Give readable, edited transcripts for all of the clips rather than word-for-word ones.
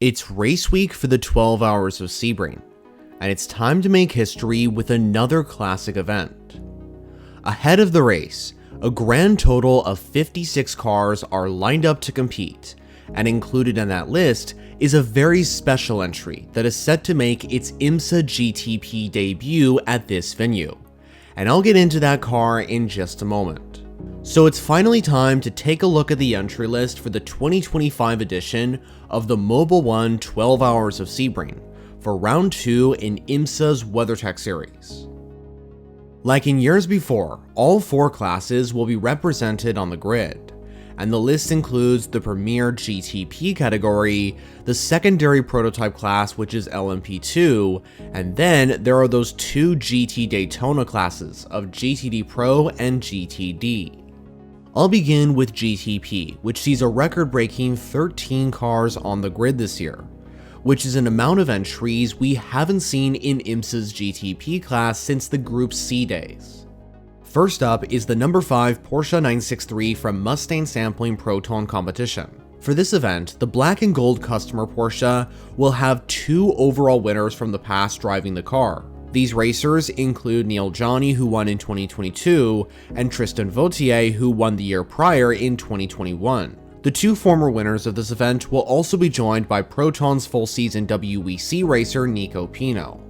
It's race week for the 12 Hours of Sebring, and it's time to make history with another classic event. Ahead of the race, a grand total of 56 cars are lined up to compete, and included in that list is a very special entry that is set to make its IMSA GTP debut at this venue, and I'll get into that car in just a moment. So it's finally time to take a look at the entry list for the 2025 edition of the Mobile One 12 Hours of Sebring for round 2 in IMSA's WeatherTech series. Like in years before, all 4 classes will be represented on the grid, and the list includes the Premier GTP category, the secondary prototype class which is LMP2, and then there are those 2 GT Daytona classes of GTD Pro and GTD. I'll begin with GTP, which sees a record-breaking 13 cars on the grid this year, which is an amount of entries we haven't seen in IMSA's GTP class since the Group C days. First up is the number 5 Porsche 963 from Mustang Sampling Proton Competition. For this event, the black and gold customer Porsche will have 2 overall winners from the past driving the car. These racers include Neil Johnny, who won in 2022, and Tristan Vautier, who won the year prior in 2021. The 2 former winners of this event will also be joined by Proton's full-season WEC racer Nico Pino.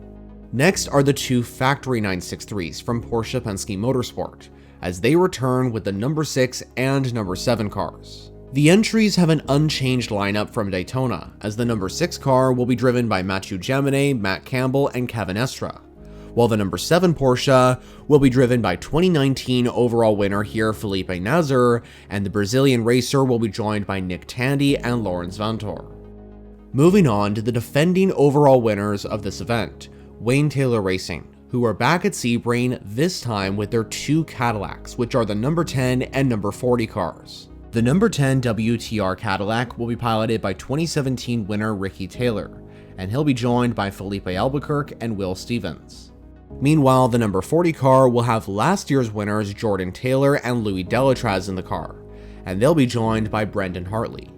Next are the 2 factory 963s from Porsche Penske Motorsport, as they return with the number 6 and number 7 cars. The entries have an unchanged lineup from Daytona, as the number 6 car will be driven by Mathieu Jaminet, Matt Campbell, and Kevin Estra, while the number 7 Porsche will be driven by 2019 overall winner here Felipe Nasr, and the Brazilian racer will be joined by Nick Tandy and Lawrence Vanthoor. Moving on to the defending overall winners of this event, Wayne Taylor Racing, who are back at Sebring this time with their 2 Cadillacs, which are the number 10 and number 40 cars. The number 10 WTR Cadillac will be piloted by 2017 winner Ricky Taylor, and he'll be joined by Felipe Albuquerque and Will Stevens. Meanwhile, the number 40 car will have last year's winners Jordan Taylor and Louis Delatraz in the car, and they'll be joined by Brendan Hartley.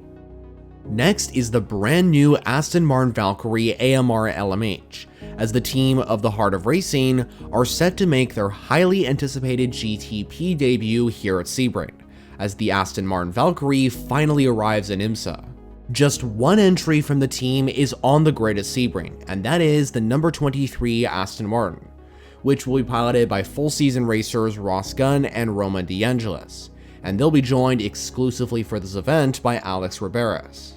Next is the brand new Aston Martin Valkyrie AMR LMH, as the team of the Heart of Racing are set to make their highly anticipated GTP debut here at Sebring, as the Aston Martin Valkyrie finally arrives in IMSA. Just one entry from the team is on the grid at Sebring, and that is the number 23 Aston Martin, which will be piloted by full-season racers Ross Gunn and Roman DeAngelis, and they'll be joined exclusively for this event by Alex Riberas.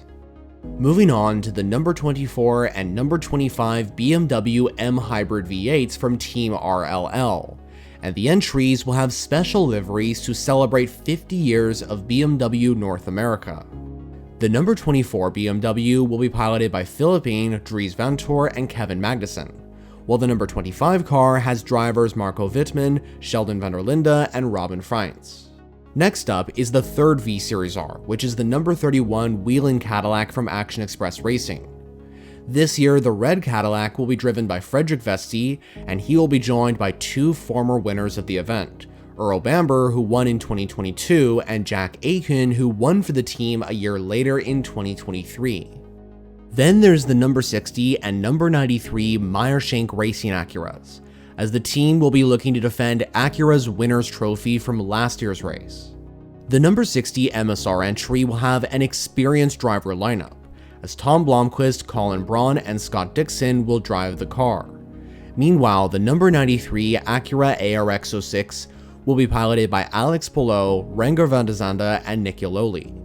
Moving on to the number 24 and number 25 BMW M Hybrid V8s from Team RLL, and the entries will have special liveries to celebrate 50 years of BMW North America. The number 24 BMW will be piloted by Philippine Dries Vanthoor and Kevin Magnussen, while the number 25 car has drivers Marco Wittmann, Sheldon van der Linde, and Robin Freins. Next up is the 3rd V-Series R, which is the number 31 Whelen Cadillac from Action Express Racing. This year, the red Cadillac will be driven by Frederick Vesti, and he will be joined by 2 former winners of the event, Earl Bamber, who won in 2022, and Jack Aiken, who won for the team a year later in 2023. Then there's the number 60 and number 93 Meyer-Shank Racing Acuras, as the team will be looking to defend Acura's winner's trophy from last year's race. The number 60 MSR entry will have an experienced driver lineup, as Tom Blomqvist, Colin Braun, and Scott Dixon will drive the car. Meanwhile, the number 93 Acura ARX06 will be piloted by Alex Palou, Renger van de Zande, and Nick Yaloli.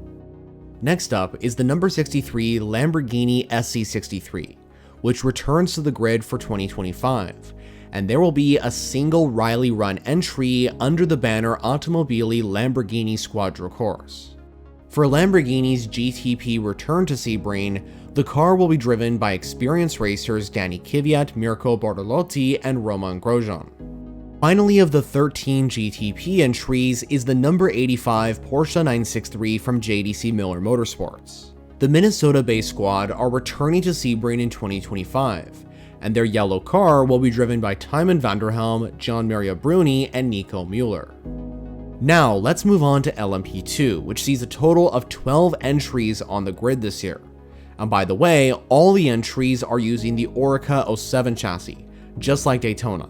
Next up is the number 63 Lamborghini SC63, which returns to the grid for 2025, and there will be a single Riley Run entry under the banner Automobili Lamborghini Squadra Corse. For Lamborghini's GTP return to Sebring, the car will be driven by experienced racers Danny Kvyat, Mirko Bortolotti, and Roman Grosjean. Finally, of the 13 GTP entries is the number 85 Porsche 963 from JDC Miller Motorsports. The Minnesota-based squad are returning to Sebring in 2025, and their yellow car will be driven by Tymon Vanderhelm, John Maria Bruni, and Nico Mueller. Now, let's move on to LMP2, which sees a total of 12 entries on the grid this year, And by the way, all the entries are using the Oreca 07 chassis, just like Daytona.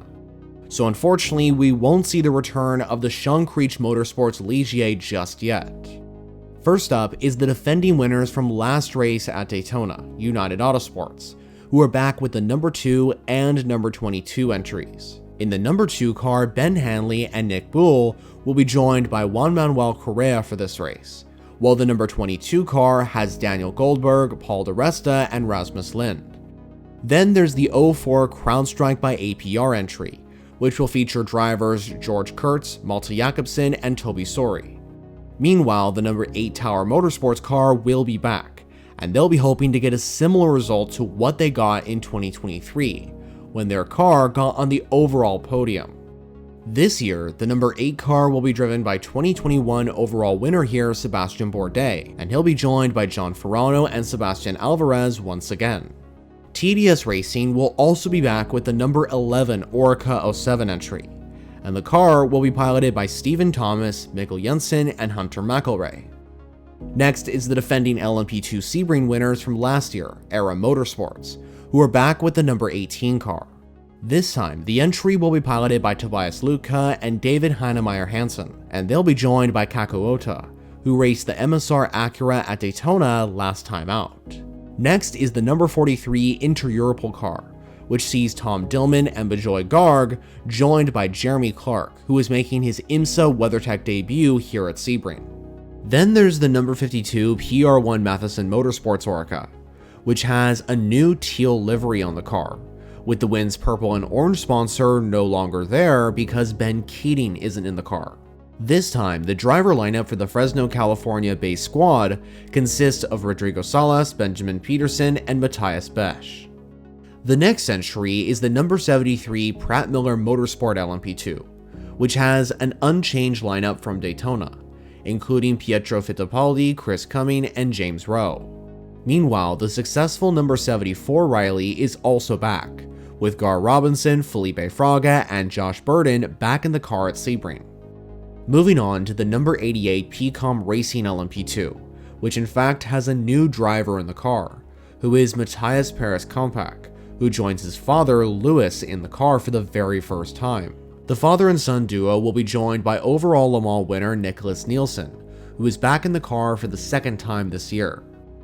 So unfortunately, we won't see the return of the Sean Creech Motorsports Ligier just yet. First up is the defending winners from last race at Daytona, United Autosports, who are back with the number 2 and number 22 entries. In the number 2 car, Ben Hanley and Nick Bull will be joined by Juan Manuel Correa for this race, while the number 22 car has Daniel Goldberg, Paul di Resta, and Rasmus Lind. Then there's the 04 CrowdStrike by APR entry, which will feature drivers George Kurtz, Malte Jakobsen, and Toby Sori. Meanwhile, the number 8 Tower Motorsports car will be back, and they'll be hoping to get a similar result to what they got in 2023, when their car got on the overall podium. This year, the number 8 car will be driven by 2021 overall winner here, Sebastian Bourdais, and he'll be joined by John Ferrano and Sebastian Alvarez once again. TDS Racing will also be back with the number 11 Oreca 07 entry, and the car will be piloted by Stephen Thomas, Mikkel Jensen, and Hunter McElrea. Next is the defending LMP2 Sebring winners from last year, Era Motorsports, who are back with the number 18 car. This time, the entry will be piloted by Tobias Luca and David Heinemeier Hansen, and they'll be joined by Kaku Ota, who raced the MSR Acura at Daytona last time out. Next is the number 43 Inter-Europol car, which sees Tom Dillman and Bejoy Garg joined by Jeremy Clark, who is making his IMSA WeatherTech debut here at Sebring. Then there's the number 52 PR1 Matheson Motorsports Oreca, which has a new teal livery on the car, with the Win's purple and orange sponsor no longer there because Ben Keating isn't in the car. This time, the driver lineup for the Fresno, California-based squad consists of Rodrigo Salas, Benjamin Peterson, and Matthias Besch. The next entry is the number 73 Pratt Miller Motorsport LMP2, which has an unchanged lineup from Daytona, including Pietro Fittipaldi, Chris Cumming, and James Rowe. Meanwhile, the successful number 74 Riley is also back, with Gar Robinson, Felipe Fraga, and Josh Burden back in the car at Sebring. Moving on to the number 88 PCOM Racing LMP2, which in fact has a new driver in the car, who is Matthias Perez-Kompak, who joins his father Lewis in the car for the very first time. The father and son duo will be joined by overall Le Mans winner Nicholas Nielsen, who is back in the car for the second time this year.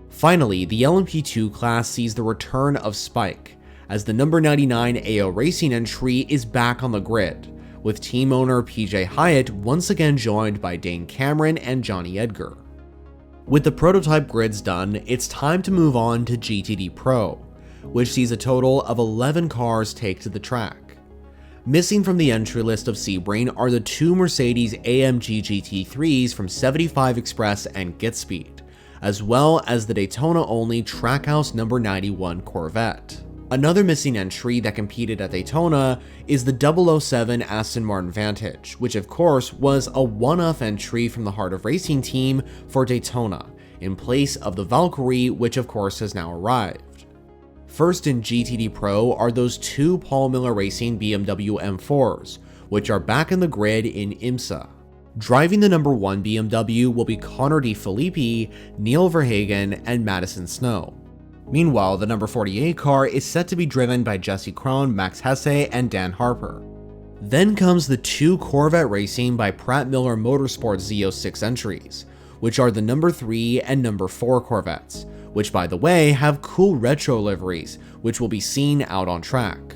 Finally, the LMP2 class sees the return of Spike, as the number 99 AO Racing entry is back on the grid, with team owner PJ Hyatt once again joined by Dane Cameron and Johnny Edgar. With the prototype grids done, it's time to move on to GTD Pro, which sees a total of 11 cars take to the track. Missing from the entry list of Sebring are the 2 Mercedes AMG GT3s from 75 Express and Get Speed, as well as the Daytona-only Trackhouse number 91 Corvette. Another missing entry that competed at Daytona is the 007 Aston Martin Vantage, which of course was a one-off entry from the Heart of Racing team for Daytona, in place of the Valkyrie, which of course has now arrived. First in GTD Pro are those 2 Paul Miller Racing BMW M4s, which are back in the grid in IMSA. Driving the number 1 BMW will be Connor De Filippi, Neil Verhagen, and Madison Snow. Meanwhile, the number 48 car is set to be driven by Jesse Krohn, Max Hesse, and Dan Harper. Then comes the 2 Corvette Racing by Pratt Miller Motorsports Z06 entries, which are the number 3 and number 4 Corvettes, which by the way have cool retro liveries, which will be seen out on track.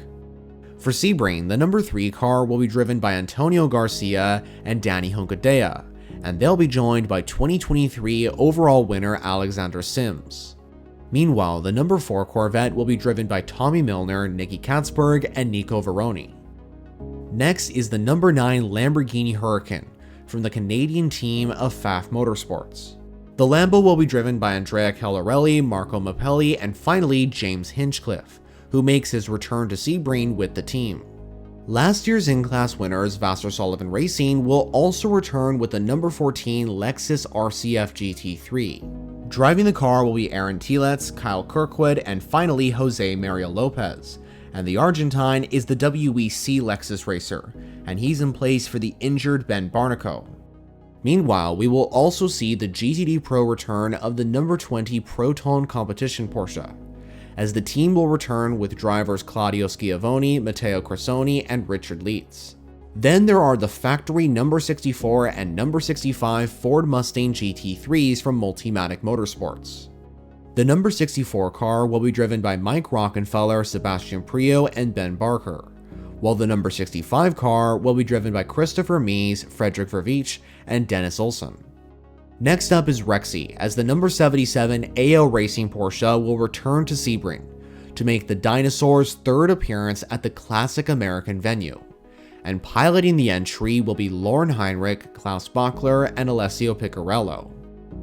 For Sebring, the number 3 car will be driven by Antonio Garcia and Danny Hunkadea, and they'll be joined by 2023 overall winner Alexander Sims. Meanwhile, the number 4 Corvette will be driven by Tommy Milner, Nicky Katzberg, and Nico Veroni. Next is the number 9 Lamborghini Huracan from the Canadian team of Pfaff Motorsports. The Lambo will be driven by Andrea Caldarelli, Marco Mappelli, and finally James Hinchcliffe, who makes his return to Sebring with the team. Last year's in-class winners Vasser Sullivan Racing will also return with the number 14 Lexus RCF GT3. Driving the car will be Aaron Telets, Kyle Kirkwood, and finally Jose Mario Lopez, and the Argentine is the WEC Lexus racer, and he's in place for the injured Ben Barnico. Meanwhile, we will also see the GTD Pro return of the number 20 Proton competition Porsche, as the team will return with drivers Claudio Schiavone, Matteo Cressoni, and Richard Leitz. Then there are the factory number 64 and number 65 Ford Mustang GT3s from Multimatic Motorsports. The number 64 car will be driven by Mike Rockenfeller, Sebastian Priaulx, and Ben Barker, while the number 65 car will be driven by Christopher Mies, Frederick Verveech, and Dennis Olsen. Next up is Rexy, as the number 77 AO Racing Porsche will return to Sebring to make the dinosaur's third appearance at the classic American venue, and piloting the entry will be Lauren Heinrich, Klaus Bachler, and Alessio Piccarello.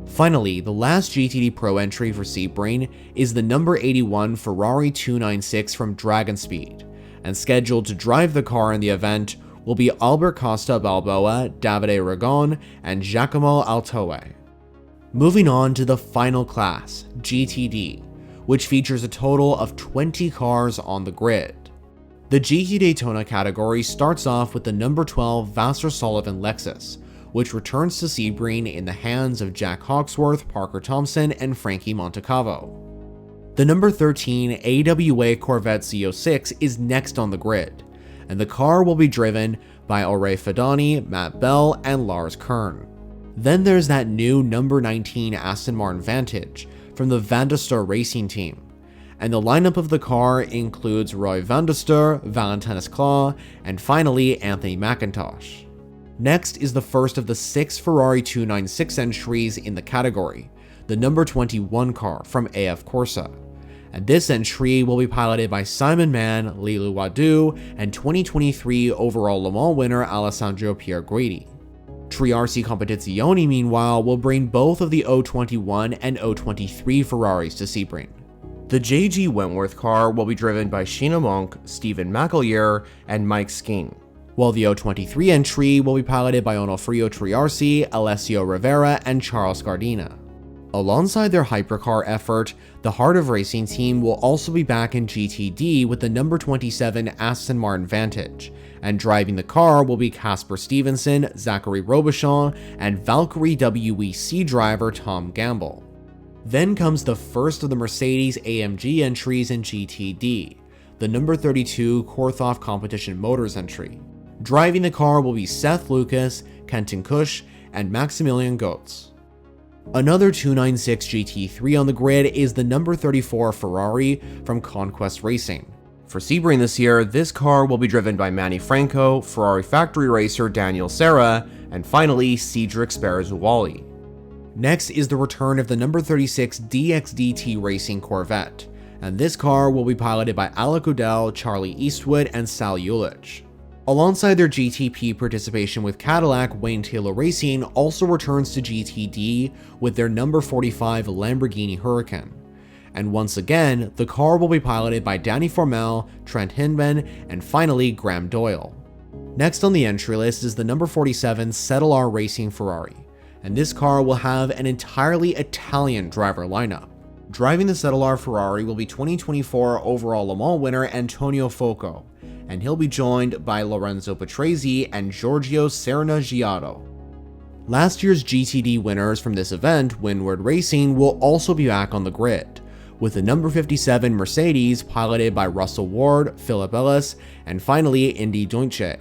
Finally, the last GTD Pro entry for Sebring is the number 81 Ferrari 296 from Dragon Speed, and scheduled to drive the car in the event will be Albert Costa Balboa, Davide Ragon, and Giacomo Altoe. Moving on to the final class, GTD, which features a total of 20 cars on the grid. The GT Daytona category starts off with the number 12 Vassar Sullivan Lexus, which returns to Sebring in the hands of Jack Hawksworth, Parker Thompson, and Frankie Montecavo. The number 13 AWA Corvette Z06 is next on the grid, and the car will be driven by Ore Fadani, Matt Bell, and Lars Kern. Then there's that new number 19 Aston Martin Vantage from the Van der Stur Racing team, and the lineup of the car includes Roy van der Stur, Valentinas Claw, and finally Anthony McIntosh. Next is the first of the 6 Ferrari 296 entries in the category, the number 21 car from AF Corsa, and this entry will be piloted by Simon Mann, Lilu Wadu, and 2023 overall Le Mans winner Alessandro Pierguidi. Triarsi Competizione, meanwhile, will bring both of the 021 and 023 Ferraris to Sebring. The JG Wentworth car will be driven by Sheena Monk, Stephen McAleer, and Mike Skeen, while the 023 entry will be piloted by Onofrio Triarsi, Alessio Rivera, and Charles Gardina. Alongside their hypercar effort, the Heart of Racing team will also be back in GTD with the number 27 Aston Martin Vantage, and driving the car will be Casper Stevenson, Zachary Robichon, and Valkyrie WEC driver Tom Gamble. Then comes the first of the Mercedes AMG entries in GTD, the number 32 Korthoff Competition Motors entry. Driving the car will be Seth Lucas, Kenton Kush, and Maximilian Goetz. Another 296 GT3 on the grid is the number 34 Ferrari from Conquest Racing. For Sebring this year, this car will be driven by Manny Franco, Ferrari factory racer Daniel Serra, and finally Cedric Sperrizuoli. Next is the return of the number 36 DXDT Racing Corvette, and this car will be piloted by Alec Udell, Charlie Eastwood, and Sal Ulich. Alongside their GTP participation with Cadillac, Wayne Taylor Racing also returns to GTD with their number 45 Lamborghini Huracan. And once again, the car will be piloted by Danny Formel, Trent Hinman, and finally Graham Doyle. Next on the entry list is the number 47 Cetilar Racing Ferrari, and this car will have an entirely Italian driver lineup. Driving the Cetilar Ferrari will be 2024 overall Le Mans winner Antonio Foco, and he'll be joined by Lorenzo Patrese and Giorgio Serena-Giotto. Last year's GTD winners from this event, Windward Racing, will also be back on the grid, with the number 57 Mercedes piloted by Russell Ward, Philip Ellis, and finally Indy Deutsche.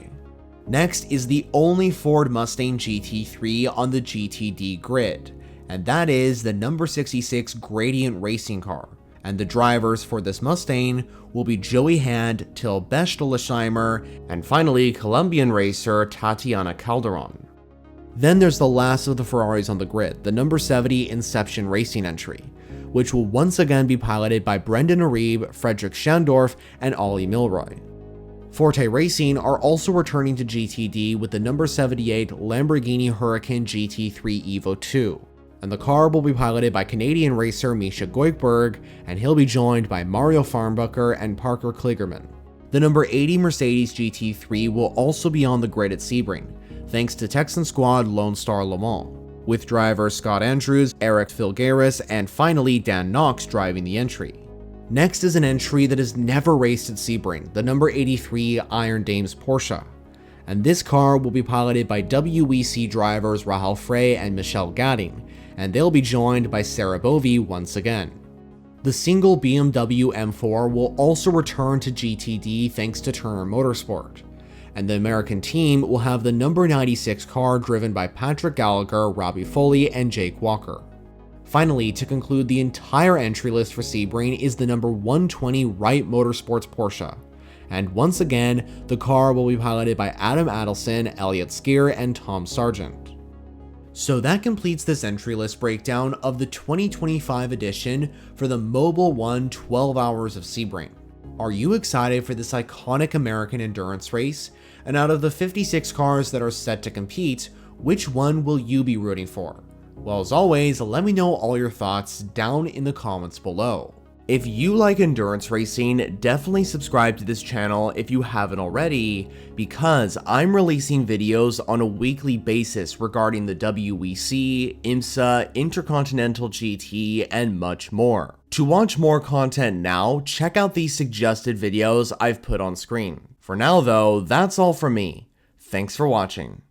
Next is the only Ford Mustang GT3 on the GTD grid, and that is the number 66 Gradient Racing car. And the drivers for this Mustang will be Joey Hand, Till Bestelesheimer, and finally Colombian racer Tatiana Calderon. Then there's the last of the Ferraris on the grid, the number 70 Inception Racing entry, which will once again be piloted by Brendan Arieb, Frederick Schandorf, and Ollie Milroy. Forte Racing are also returning to GTD with the number 78 Lamborghini Huracan GT3 Evo 2. And the car will be piloted by Canadian racer Misha Goikberg, and he'll be joined by Mario Farnbacher and Parker Kligerman. The number 80 Mercedes GT3 will also be on the grid at Sebring, thanks to Texan squad Lone Star Le Mans, with drivers Scott Andrews, Eric Filgaris, and finally Dan Knox driving the entry. Next is an entry that has never raced at Sebring, the number 83 Iron Dames Porsche, and this car will be piloted by WEC drivers Rahal Frey and Michelle Gadding, and they'll be joined by Sarah Bovey once again. The single BMW M4 will also return to GTD thanks to Turner Motorsport, and the American team will have the number 96 car driven by Patrick Gallagher, Robbie Foley, and Jake Walker. Finally, to conclude the entire entry list for Sebring is the number 120 Wright Motorsports Porsche, and once again, the car will be piloted by Adam Adelson, Elliott Skier, and Tom Sargent. So that completes this entry list breakdown of the 2025 edition for the Mobil 1 12 Hours of Sebring. Are you excited for this iconic American endurance race? And out of the 56 cars that are set to compete, which one will you be rooting for? Well, as always, let me know all your thoughts down in the comments below. If you like endurance racing, definitely subscribe to this channel if you haven't already, because I'm releasing videos on a weekly basis regarding the WEC, IMSA, Intercontinental GT, and much more. To watch more content now, check out these suggested videos I've put on screen. For now though, that's all from me. Thanks for watching.